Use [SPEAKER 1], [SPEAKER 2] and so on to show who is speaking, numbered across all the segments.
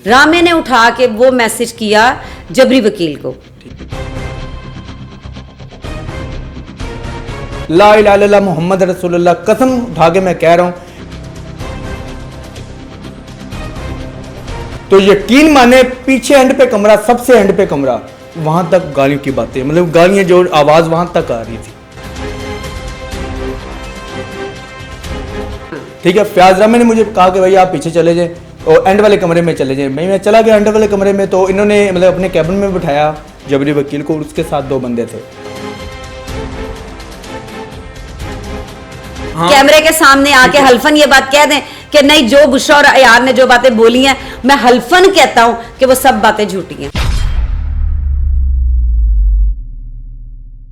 [SPEAKER 1] रामे ने उठा के वो मैसेज किया जबरी वकील को।
[SPEAKER 2] ला इलाहा इल्लल्लाह मोहम्मद रसूलुल्लाह, कसम उठा के मैं कह रहा हूं, तो यकीन माने पीछे एंड पे कमरा, सबसे एंड पे कमरा, वहां तक गालियों की बातें, मतलब गालियां जो आवाज वहां तक आ रही थी। ठीक है, फयाज रामे ने मुझे कहा कि भाई आप पीछे चले जाए और एंड वाले कमरे में चले जाए। मैं चला गया एंड वाले कमरे में, तो इन्होंने मतलब अपने कैबिन में बिठाया जबरी वकील को, उसके साथ 2 बंदे थे।
[SPEAKER 1] हाँ। कैमरे के सामने आके हल्फन ये बात कह दें कि नहीं, जो बुशरा और अयार ने जो बातें बोली हैं, मैं हल्फन कहता हूं कि वो सब बातें झूठी हैं।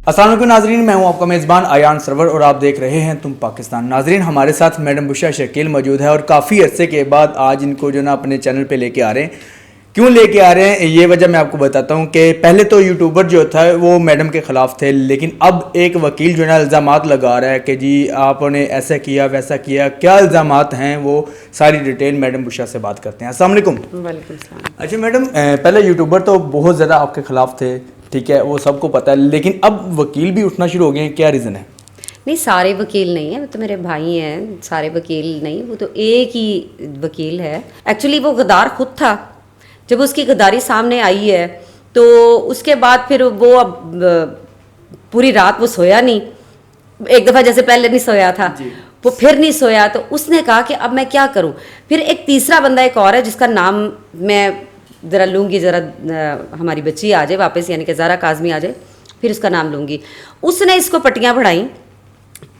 [SPEAKER 2] अस्सलाम वालेकुम नाजरीन, मैं हूं आपका मेज़बान आयान सरवर और आप देख रहे हैं तुम पाकिस्तान। नाजरीन, हमारे साथ मैडम बुशरा शकील मौजूद है और काफ़ी अरसे के बाद आज इनको जो ना अपने चैनल पे लेके आ रहे हैं। क्यों लेके आ रहे हैं ये वजह मैं आपको बताता हूं कि पहले तो यूट्यूबर जो था वो मैडम के ख़िलाफ़ थे, लेकिन अब एक वकील जो है इल्ज़ामात लगा रहा है कि जी आपने ऐसा किया वैसा किया। क्या इल्ज़ामात हैं वो सारी डिटेल मैडम बुशरा से बात करते हैं। अस्सलाम वालेकुम।
[SPEAKER 1] वालेकुम सलाम।
[SPEAKER 2] अच्छा मैडम, पहले यूट्यूबर तो बहुत ज़्यादा आपके ख़िलाफ़ थे, ठीक है, वो सबको पता है, लेकिन अब वकील भी उठना शुरू हो गए हैं, क्या रीज़न है?
[SPEAKER 1] नहीं, सारे वकील नहीं है, वो तो मेरे भाई हैं, सारे वकील नहीं, वो तो एक ही वकील है। एक्चुअली वो गद्दार खुद था। जब उसकी गद्दारी सामने आई है तो उसके बाद फिर वो अब पूरी रात वो सोया नहीं। एक दफ़ा जैसे पहले नहीं सोया था, वो फिर नहीं सोया, तो उसने कहा कि अब मैं क्या करूं। फिर एक तीसरा बंदा एक और है जिसका नाम मैं ज़रा लूँगी, ज़रा हमारी बच्ची आ जाए वापस, यानी कि ज़ारा काज़मी आ जाए, फिर उसका नाम लूँगी। उसने इसको पट्टियाँ पढ़ाई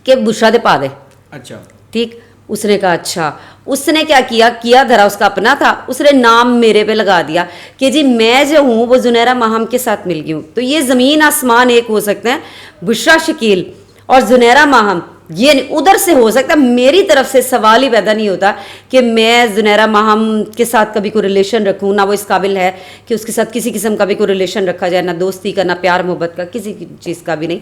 [SPEAKER 1] कि बुशरा दे पा दे। अच्छा, ठीक। उसने कहा अच्छा। उसने क्या किया धरा उसका अपना था, उसने नाम मेरे पे लगा दिया कि जी मैं जो हूँ वो जुनैरा माहम के साथ मिल गई हूँ। तो ये ज़मीन आसमान एक हो सकते हैं, बुशरा शकील और जुनैरा माहम ये नहीं, उधर से हो सकता है। मेरी तरफ से सवाल ही पैदा नहीं होता कि मैं जुनैरा माहम के साथ कभी कोई रिलेशन रखूँ, ना वो इस काबिल है कि उसके साथ किसी किस्म का भी कोई रिलेशन रखा जाए, ना दोस्ती का, ना प्यार मोहब्बत का, किसी चीज़ का भी नहीं।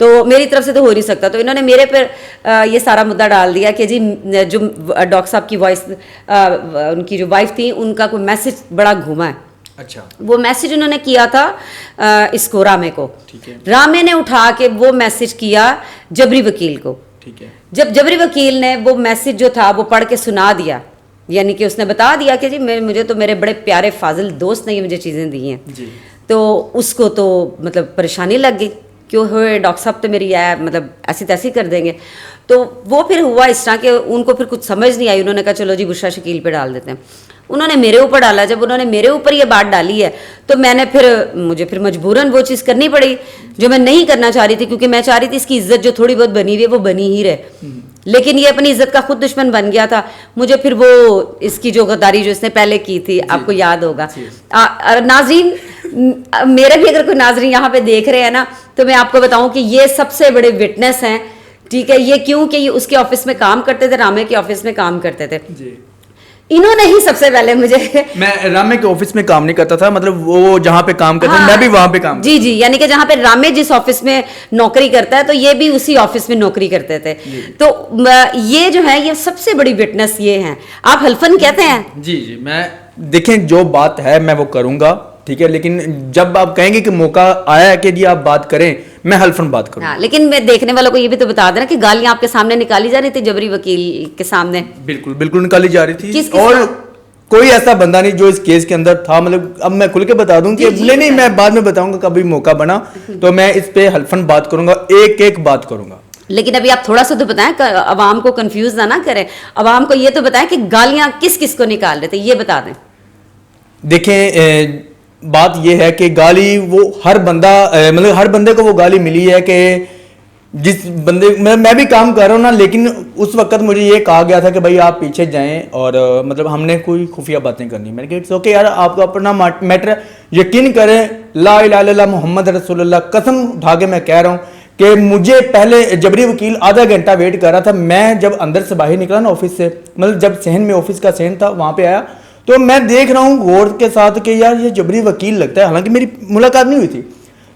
[SPEAKER 1] तो मेरी तरफ से तो हो नहीं सकता। तो इन्होंने मेरे पर ये सारा मुद्दा डाल दिया कि जी जो डॉक्टर साहब की वॉइस, उनकी जो वाइफ थी, उनका कोई मैसेज बड़ा घूमा है। अच्छा, वो मैसेज उन्होंने किया था इसको, रामे को। ठीक है। रामे ने उठा के वो मैसेज किया जबरी वकील को। ठीक है। जब जबरी वकील ने वो मैसेज जो था वो पढ़ के सुना दिया, यानी कि उसने बता दिया कि जी मुझे तो मेरे बड़े प्यारे फाजिल दोस्त ने ये मुझे चीज़ें दी हैं, तो उसको तो मतलब परेशानी लग गई, क्यों हुए डॉक्टर साहब तो मेरी मतलब ऐसी तैसी कर देंगे। तो वो फिर हुआ इस तरह कि उनको फिर कुछ समझ नहीं आई। उन्होंने कहा चलो जी बुशरा शकील पे डाल देते हैं। उन्होंने मेरे ऊपर डाला। जब उन्होंने मेरे ऊपर ये बात डाली है तो मुझे फिर मजबूरन वो चीज़ करनी पड़ी जो मैं नहीं करना चाह रही थी, क्योंकि मैं चाह रही थी इसकी इज्जत जो थोड़ी बहुत बनी हुई है वो बनी ही रहे। लेकिन ये अपनी इज्जत का खुद दुश्मन बन गया था। मुझे फिर वो इसकी जो गद्दारी जो इसने पहले की थी, आपको याद होगा। नाज़रीन, मेरे भी अगर कोई नाज़रीन यहाँ पे देख रहे हैं ना, तो मैं आपको बताऊं कि ये सबसे बड़े विटनेस हैं। ठीक है, ये क्यों कि ये उसके ऑफिस में काम करते थे, रामे के ऑफिस में काम करते थे जी। इन्होंने ही सबसे पहले मुझे
[SPEAKER 2] मैं रामे के ऑफिस में काम नहीं करता था, मतलब वो जहाँ पे काम करता, हाँ, मैं भी वहां पे काम
[SPEAKER 1] जी जी, यानी कि जहाँ पे रामे जिस ऑफिस में नौकरी करता है तो ये भी उसी ऑफिस में नौकरी करते थे। तो ये जो है ये सबसे बड़ी विटनेस ये हैं। आप हल्फन कहते हैं?
[SPEAKER 2] जी जी, मैं देखें जो बात है मैं वो करूंगा, ठीक है, लेकिन जब आप कहेंगे कि मौका आया कि जी आप बात करें, मैं हल्फन बात करूं।
[SPEAKER 1] हाँ, लेकिन मैं देखने वालों को ये भी तो बता देना कि गालियां आपके सामने निकाली जा रही थी जबरी वकील के सामने।
[SPEAKER 2] बिल्कुल बिल्कुल निकाली जा रही थी। और कोई ऐसा बंदा नहीं जो इस केस के अंदर था। मतलब अब मैं खुल के बता दूं कि नहीं, मैं बाद में बताऊंगा, कभी मौका बना तो मैं इस पे हल्फन बात करूंगा, एक एक बात करूंगा।
[SPEAKER 1] लेकिन अभी आप थोड़ा सा तो बताएं, अवाम को कंफ्यूज ना करें। अवाम को ये तो बताएं कि गालियां किस किस को निकाल रहे थे, ये बता दें।
[SPEAKER 2] देखें, बात यह है कि गाली वो हर बंदा, मतलब हर बंदे को वो गाली मिली है कि जिस बंदे मैं भी काम कर रहा हूँ ना, लेकिन उस वक्त मुझे ये कहा गया था कि भाई आप पीछे जाएं और मतलब हमने कोई खुफिया बातें करनी। मैंने कहा इट्स ओके यार, आपका अपना मैटर, यकीन करें ला इलाहा इल्लल्लाह मोहम्मद रसूलुल्लाह, कसम उठा के मैं कह रहा हूँ कि मुझे पहले जबरी वकील आधा घंटा वेट कर रहा था। मैं जब अंदर से बाहर निकला ना ऑफिस से, मतलब जब सहन में ऑफिस का सहन था वहाँ पे आया, तो मैं देख रहा हूँ गौर के साथ कि यार ये जबरी वकील लगता है, हालांकि मेरी मुलाकात नहीं हुई थी।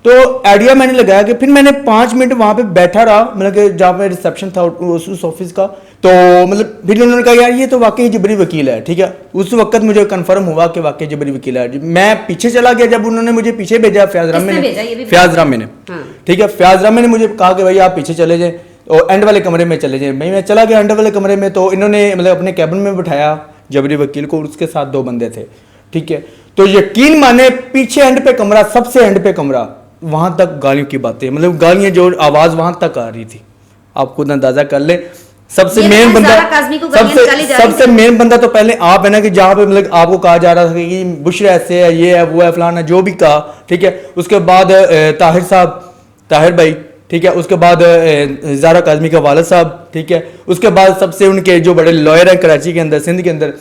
[SPEAKER 2] तो आइडिया मैंने लगाया कि फिर मैंने 5 मिनट वहाँ पे बैठा रहा, मतलब कि जहाँ पे रिसेप्शन था उस ऑफिस का, तो मतलब फिर उन्होंने कहा यार ये तो वाकई जबरी वकील है, ठीक है। उस वक्त मुझे कंफर्म हुआ कि वाकई जबरी वकील है। मैं पीछे चला गया, जब उन्होंने मुझे पीछे भेजा फयाज रामी ने, ठीक है, फयाज रामी ने मुझे कहा कि भाई आप पीछे चले जाए और एंड वाले कमरे में चले जाए। मैं चला गया एंड वाले कमरे में, तो इन्होंने मतलब अपने कैबिन में बिठाया जबरी वकील को, उसके साथ 2 बंदे थे, ठीक है। तो यकीन माने पीछे एंड पे कमरा, सबसे एंड पे कमरा, वहां तक गालियों की बातें, मतलब गालियां जो आवाज वहां तक आ रही थी, आप खुद अंदाजा कर ले। सबसे मेन बंदा, सबसे मेन बंदा तो पहले आप है ना, कि जहाँ पे मतलब आपको कहा जा रहा था कि बुशरा ऐसे है, ये है, वो है, फलाना जो भी कहा, ठीक है। उसके बाद ताहिर साहब, ताहिर भाई, ठीक है। उसके बाद ज़ारा काज़मी का वालिद साहब, ठीक है। उसके बाद सबसे उनके जो बड़े लॉयर हैं कराची के अंदर, सिंध के अंदर,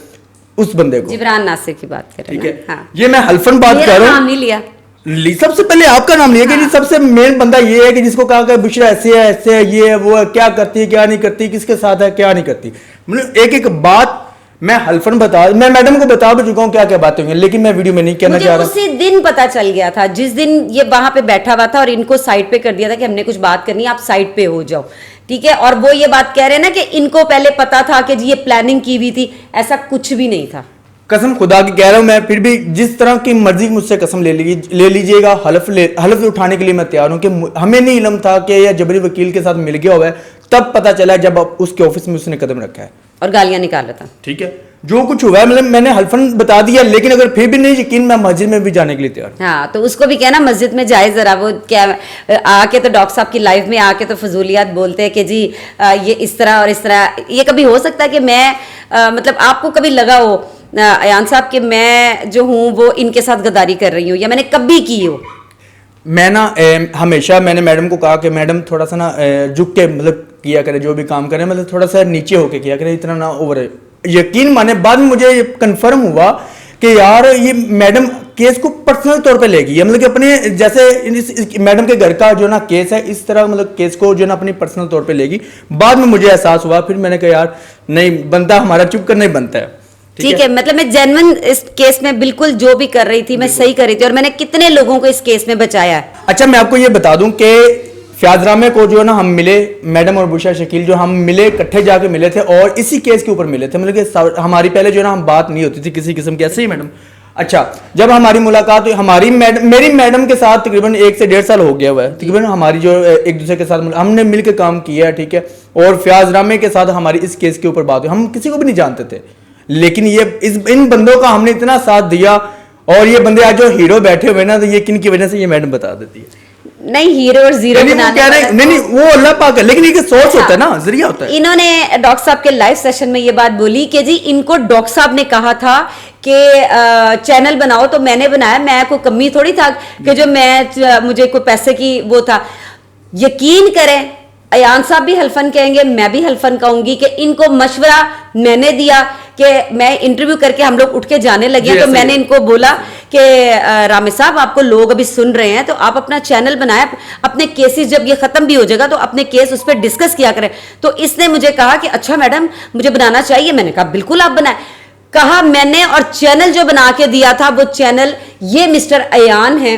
[SPEAKER 2] उस बंदे को,
[SPEAKER 1] जिब्रान नासिर की बात कर रहे हैं,
[SPEAKER 2] ठीक है। ये मैं हल्फन बात कर रहा हूँ, सबसे पहले आपका नाम लिया कि सबसे मेन बंदा ये है कि जिसको कहा कि बुशरा ऐसे है, ये है, वो है, क्या करती है, क्या नहीं करती, किसके साथ है, क्या नहीं करती। मतलब एक एक बात मैं हल्फन मैं मैडम को बता भी चुका हूँ क्या क्या बातें हुई, लेकिन मैं वीडियो में नहीं कहना चाह रहा।
[SPEAKER 1] उसी दिन पता चल गया था, जिस दिन ये वहां पे बैठा हुआ था और इनको साइड पे कर दिया था कि हमने कुछ बात करनी है, आप साइड पे हो जाओ, ठीक है। और वो ये बात कह रहे हैं ना कि इनको पहले पता था कि जी ये प्लानिंग की हुई थी, ऐसा कुछ भी नहीं था।
[SPEAKER 2] कसम खुदा की कह रहा हूं मैं, फिर भी जिस तरह की मर्जी मुझसे कसम ले लीजिएगा, हलफ उठाने के लिए मैं तैयार हूं कि हमें नहीं इल्म था कि यह जबरी वकील के साथ मिल गया हुआ है, तब पता चला जब उसके ऑफिस में उसने कदम रखा है
[SPEAKER 1] और गालियां निकाल रहा था, ठीक
[SPEAKER 2] है। जो कुछ हुआ है मतलब मैंने हल्फन बता दिया, लेकिन अगर फिर भी नहीं यकीन, मैं मस्जिद में भी जाने के लिए तैयार।
[SPEAKER 1] हाँ, तो उसको भी कहना मस्जिद में जाए जरा, वो क्या आके तो डॉक्टर साहब की लाइफ में आके तो फजूलियात बोलते हैं कि जी ये इस तरह और इस तरह। ये कभी हो सकता है कि मैं मतलब आपको कभी लगा हो अयान साहब कि मैं जो हूँ वो इनके साथ गद्दारी कर रही हूँ, या मैंने कभी की हो?
[SPEAKER 2] मैं ना हमेशा मैंने मैडम को कहा कि मैडम थोड़ा सा ना झुक के मतलब किया करे, जो भी काम करे मतलब थोड़ा सा नीचे होके किया करे, इतना ना ओवर है। यकीन माने बाद में मुझे कंफर्म हुआ कि यार ये मैडम केस को पर्सनल तौर पे लेगी, मतलब कि अपने जैसे मैडम के घर का जो ना केस है, इस तरह मतलब केस को जो ना अपनी पर्सनल तौर पे लेगी। बाद में मुझे एहसास हुआ, फिर मैंने कहा यार नहीं, बनता हमारा चुप करना ही बनता है,
[SPEAKER 1] ठीक है। मतलब मैं जेन्युइन इस केस में बिल्कुल जो भी कर रही थी मैं सही कर रही थी, और मैंने कितने लोगों को इस केस में बचाया है।
[SPEAKER 2] अच्छा, मैं आपको ये बता दूं कि फयाज रामे को जो ना हम मिले, मैडम और बुशरा शकील जो हम मिले, इकट्ठे जाके मिले थे और इसी केस के ऊपर मिले थे, मतलब कि हमारी पहले जो ना हम बात नहीं होती थी किसी किस्म की, ऐसे ही मैडम। अच्छा, जब हमारी मुलाकात हुई, हमारी मेरी मैडम के साथ तकरीबन 1 से 1.5 साल हो गया हुआ है तकरीबन, हमारी जो एक दूसरे के साथ हमने मिलकर काम किया है, ठीक है। और फयाज रामे के साथ हमारी इस केस के ऊपर बात हुई, हम किसी को भी नहीं जानते थे, लेकिन ये इन बंदों का हमने इतना साथ दिया, और ये बंदे आज जो हीरो बैठे हुए ना, तो ये किन की वजह से ये मैडम बता देती है।
[SPEAKER 1] नहीं, हीरो और जीरो
[SPEAKER 2] नहीं, वो अल्लाह पाक है, लेकिन ये सोर्स होता है ना, जरिया होता है।
[SPEAKER 1] इन्होंने डॉक्टर साहब के लाइव सेशन में ये बात बोली कि जी इनको डॉक्टर साहब ने कहा था कि चैनल बनाओ, तो मैंने बनाया, मैं कोई कमी थोड़ी था कि जो मुझे कोई पैसे की वो था। यकीन करें, अयान साहब भी हल्फन कहेंगे, मैं भी हल्फन कहूंगी कि इनको मशवरा मैंने दिया कि मैं इंटरव्यू करके हम लोग उठ के जाने लगे, तो मैंने इनको बोला कि रामे साहब आपको लोग अभी सुन रहे हैं, तो आप अपना चैनल बनाए, अपने केसेस जब ये खत्म भी हो जाएगा तो अपने केस उस पर डिस्कस किया करें। तो इसने मुझे कहा कि अच्छा मैडम मुझे बनाना चाहिए। मैंने कहा बिल्कुल आप बनाए। कहा मैंने, और चैनल जो बना के दिया था वो चैनल ये मिस्टर अयान है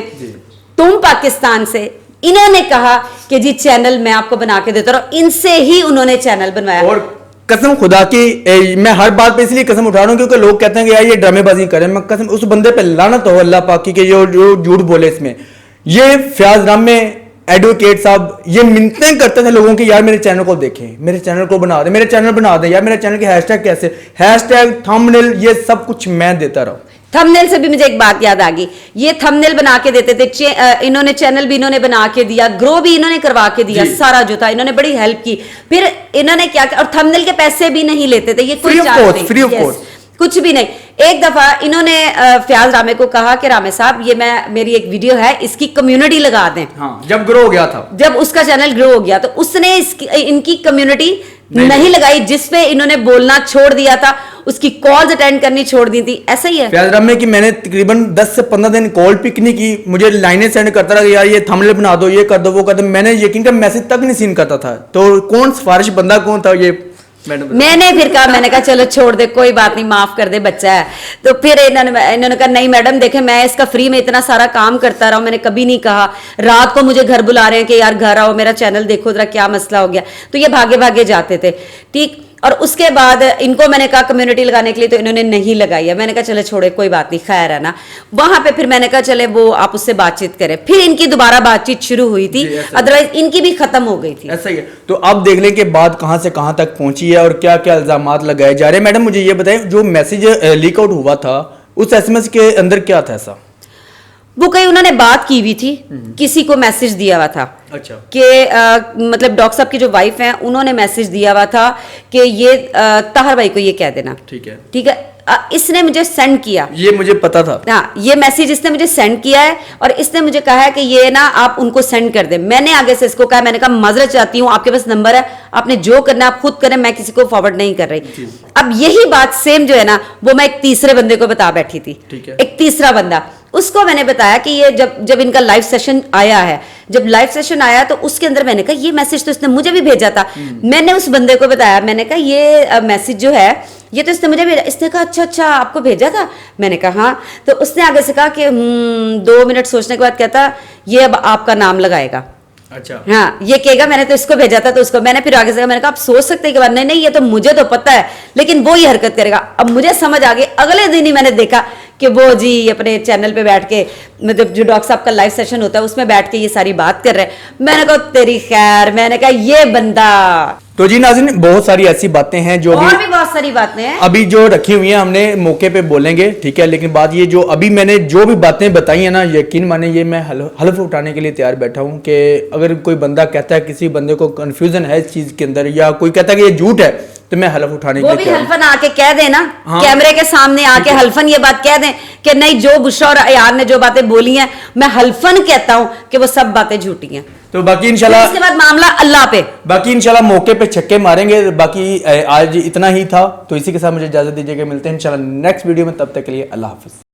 [SPEAKER 1] तुम पाकिस्तान से, इन्होंने कहा कि जी चैनल मैं आपको बना के देता रहा, इनसे ही उन्होंने चैनल बनवाया।
[SPEAKER 2] और कसम खुदा की मैं हर बात पे इसलिए कसम उठा रहा हूं क्योंकि लोग कहते हैं कि यार ये ड्रामेबाजी करें, मैं कसम उस बंदे पे लानत हो अल्लाह पाक की कि जो झूठ बोले इसमें। ये फयाज रामे एडवोकेट साहब ये मिन्नतें करते थे लोगों की, यार मेरे चैनल को देखें, मेरे चैनल को बना दे, मेरे चैनल बना दे, यार मेरे चैनल के हैशटैग कैसे, हैशटैग थंबनेल, ये सब कुछ मैं देता रहा।
[SPEAKER 1] थंबनेल से भी मुझे एक बात याद आ गई, ये थंबनेल बना के देते थे, इन्होंने चैनल भी इन्होंने बना के दिया, ग्रो भी इन्होंने करवा के दिया, सारा जो था इन्होंने बड़ी हेल्प की। फिर इन्होंने क्या, और थंबनेल के पैसे भी नहीं लेते थे, ये कोई
[SPEAKER 2] फ्री ऑफ कॉस्ट
[SPEAKER 1] कुछ भी नहीं। एक दफा इन्होंने फयाज रामे को कहा कि रामे साहब ये मेरी एक वीडियो है, इसकी कम्युनिटी लगा दें।
[SPEAKER 2] हाँ, जब ग्रो हो गया था,
[SPEAKER 1] जब उसका चैनल ग्रो हो गया तो उसने इनकी कम्युनिटी नहीं लगाई, जिसपे इन्होंने बोलना छोड़ दिया था, उसकी कॉल्स अटेंड करनी छोड़ दी थी। ऐसा ही है
[SPEAKER 2] फयाज रामे की मैंने तकरीबन 10 से 15 दिन कॉल पिक नहीं की, मुझे लाइनें सेंड करता रहा कि यार ये थंबनेल बना दो, ये कर दो, वो कर दो। मैंने यकीन का मैसेज तक नहीं सीन करता था। तो कौन सिफारिश बंदा कौन था ये
[SPEAKER 1] मैंने फिर कहा, मैंने कहा चलो छोड़ दे, कोई बात नहीं, माफ कर दे, बच्चा है। तो फिर इन्होंने कहा नहीं मैडम देखें, मैं इसका फ्री में इतना सारा काम करता रहा हूं, मैंने कभी नहीं कहा। रात को मुझे घर बुला रहे हैं कि यार घर आओ, मेरा चैनल देखो जरा क्या मसला हो गया, तो ये भागे भागे जाते थे। ठीक, और उसके बाद इनको मैंने कहा कम्युनिटी लगाने के लिए, तो इन्होंने नहीं लगाई है। मैंने कहा चले छोड़े, कोई बात नहीं, खैर है ना। वहां पे फिर मैंने कहा चले वो आप उससे बातचीत करें, फिर इनकी दोबारा बातचीत शुरू हुई थी, अदरवाइज इनकी भी खत्म हो गई थी।
[SPEAKER 2] ऐसा ही है। तो अब देख लें कि बात कहां से कहां तक पहुंची है और क्या क्या इल्जामात लगाए जा रहे हैं। मैडम मुझे ये बताएं, जो मैसेज लीक आउट हुआ था उस एसएमएस के अंदर क्या था ऐसा?
[SPEAKER 1] वो कहीं उन्होंने बात की हुई थी, किसी को मैसेज दिया हुआ था।
[SPEAKER 2] अच्छा।
[SPEAKER 1] कि मतलब डॉक्टर साहब की जो वाइफ हैं उन्होंने मैसेज दिया हुआ था कि ये ताहर भाई को ये कह देना।
[SPEAKER 2] ठीक है,
[SPEAKER 1] ठीक है। इसने मुझे सेंड किया,
[SPEAKER 2] ये मुझे पता था।
[SPEAKER 1] हाँ, ये मैसेज इसने मुझे सेंड किया है और इसने मुझे कहा है कि ये ना आप उनको सेंड कर दें। मैंने आगे से इसको कहा, मैंने कहा माजरत चाहती हूँ, आपके पास नंबर है, आपने जो करना है आप खुद करें, मैं किसी को फॉरवर्ड नहीं कर रही। अब यही बात सेम जो है ना वो मैं एक तीसरे बंदे को बता बैठी थी।
[SPEAKER 2] ठीक है।
[SPEAKER 1] एक तीसरा बंदा, उसको मैंने बताया कि ये जब इनका लाइव सेशन आया है, जब लाइव सेशन आया तो उसके अंदर मैंने कहा ये मैसेज तो इसने मुझे भी भेजा था। मैंने उस बंदे को बताया, मैंने कहा ये मैसेज जो है ये तो इसने मुझे भेजा। इसने कहा अच्छा आपको भेजा था? मैंने कहा हाँ। तो उसने आगे से कहा कि 2 मिनट सोचने के बाद कहता ये अब आपका नाम लगाएगा।
[SPEAKER 2] अच्छा।
[SPEAKER 1] हाँ, ये कहेगा मैंने तो इसको भेजा था, तो उसको मैंने फिर आगे से कहा, मैंने कहा आप सोच सकते हैं कि नहीं नहीं ये तो मुझे तो पता है, लेकिन वो ये हरकत करेगा। अब मुझे समझ आ गई, अगले दिन ही मैंने देखा कि वो जी अपने चैनल पे बैठ के, मतलब जो डॉक्टर साहब का लाइव सेशन होता है उसमें बैठ के ये सारी बात कर रहे हैं। मैंने कहा तेरी खैर, मैंने कहा ये बंदा।
[SPEAKER 2] तो जी नाज़रीन, बहुत सारी ऐसी बातें हैं जो
[SPEAKER 1] और भी बहुत सारी बातें हैं
[SPEAKER 2] अभी जो रखी हुई हैं, हमने मौके पे बोलेंगे, ठीक है। लेकिन बात ये जो अभी मैंने जो भी बातें बताई है ना, यकीन माने ये मैं हल्फ उठाने के लिए तैयार बैठा हूँ कि अगर कोई बंदा कहता है, किसी बंदे को कंफ्यूजन है इस चीज के अंदर, या कोई कहता है कि ये झूठ है, तो मैं हल्फ उठाने के
[SPEAKER 1] वो
[SPEAKER 2] लिए
[SPEAKER 1] भी
[SPEAKER 2] तैयार हूं।
[SPEAKER 1] हल्फन आके कह देना,
[SPEAKER 2] हाँ।
[SPEAKER 1] कैमरे के सामने आके हल्फन ये बात कह दें कि नहीं जो बुशरा और अयान ने जो बातें बोली हैं, मैं हल्फन कहता हूं कि वो सब बातें झूठी हैं।
[SPEAKER 2] तो बाकी इंशाल्लाह
[SPEAKER 1] उसके बाद मामला अल्लाह पे,
[SPEAKER 2] बाकी इंशाल्लाह मौके पे छक्के मारेंगे। बाकी आज इतना ही था, तो इसी के साथ मुझे इजाजत दीजिएगा। मिलते हैं इंशाल्लाह नेक्स्ट वीडियो में, तब तक के लिए अल्लाह हाफिज।